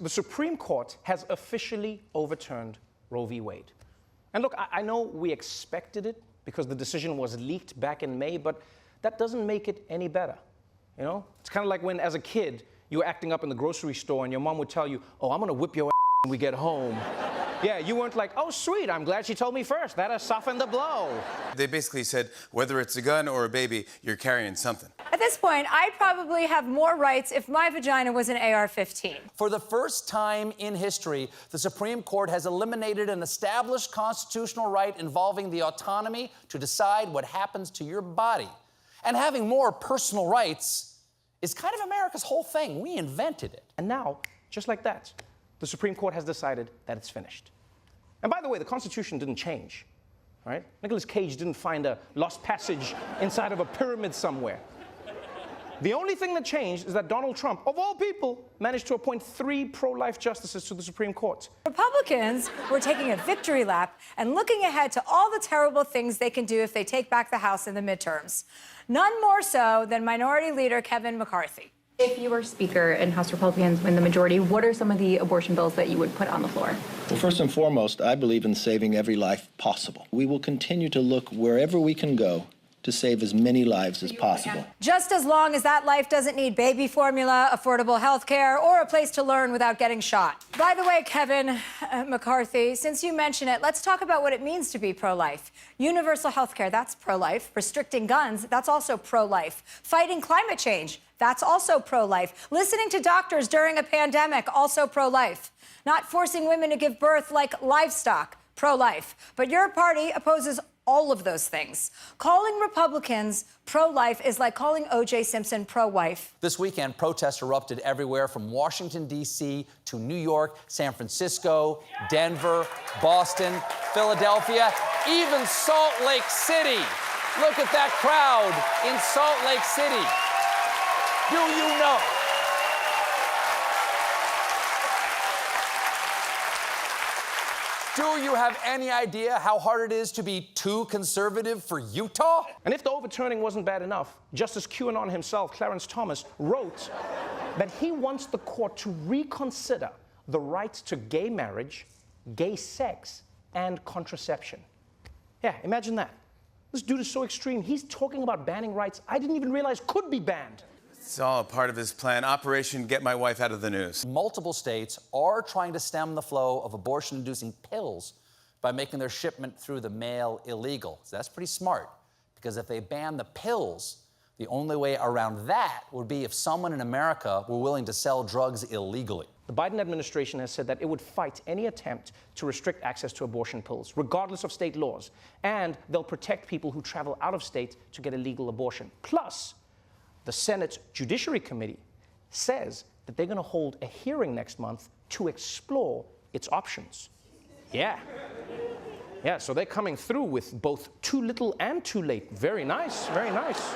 The Supreme Court has officially overturned Roe v. Wade. And look, I know we expected it because the decision was leaked back in May, but that doesn't make it any better. You know, it's kind of like when, as a kid, you were acting up in the grocery store and your mom would tell you, "Oh, I'm gonna whip your ass when we get home." Yeah, you weren't like, "Oh, sweet, I'm glad she told me first. That'll soften the blow." They basically said, whether it's a gun or a baby, you're carrying something. At this point, I'd probably have more rights if my vagina was an AR-15. For the first time in history, the Supreme Court has eliminated an established constitutional right involving the autonomy to decide what happens to your body. And having more personal rights is kind of America's whole thing. We invented it. And now, just like that, the Supreme Court has decided that it's finished. And by the way, the Constitution didn't change, right? Nicolas Cage didn't find a lost passage inside of a pyramid somewhere. The only thing that changed is that Donald Trump, of all people, managed to appoint 3 pro-life justices to the Supreme Court. Republicans were taking a victory lap and looking ahead to all the terrible things they can do if they take back the House in the midterms. None more so than Minority Leader Kevin McCarthy. If you were Speaker and House Republicans win the majority, what are some of the abortion bills that you would put on the floor? Well, first and foremost, I believe in saving every life possible. We will continue to look wherever we can go to save as many lives as possible. Just as long as that life doesn't need baby formula, affordable health care, or a place to learn without getting shot. By the way, Kevin McCarthy, since you mention it, let's talk about what it means to be pro-life. Universal health care, that's pro-life. Restricting guns, that's also pro-life. Fighting climate change, that's also pro-life. Listening to doctors during a pandemic, also pro-life. Not forcing women to give birth like livestock, pro-life. But your party opposes all of those things. Calling Republicans pro-life is like calling O.J. Simpson pro-wife. This weekend, protests erupted everywhere from Washington, D.C. to New York, San Francisco, Denver, Boston, Philadelphia, even Salt Lake City. Look at that crowd in Salt Lake City. Do you know? Do you have any idea how hard it is to be too conservative for Utah? And if the overturning wasn't bad enough, Justice QAnon himself, Clarence Thomas, wrote that he wants the court to reconsider the right to gay marriage, gay sex, and contraception. Yeah, imagine that. This dude is so extreme. He's talking about banning rights I didn't even realize could be banned. It's all a part of his plan, Operation Get My Wife Out of the News. Multiple states are trying to stem the flow of abortion-inducing pills by making their shipment through the mail illegal. So that's pretty smart, because if they ban the pills, the only way around that would be if someone in America were willing to sell drugs illegally. The Biden administration has said that it would fight any attempt to restrict access to abortion pills, regardless of state laws, and they'll protect people who travel out of state to get a legal abortion. Plus, the Senate Judiciary Committee says that they're going to hold a hearing next month to explore its options. Yeah. Yeah, so they're coming through with both too little and too late. Very nice, very nice.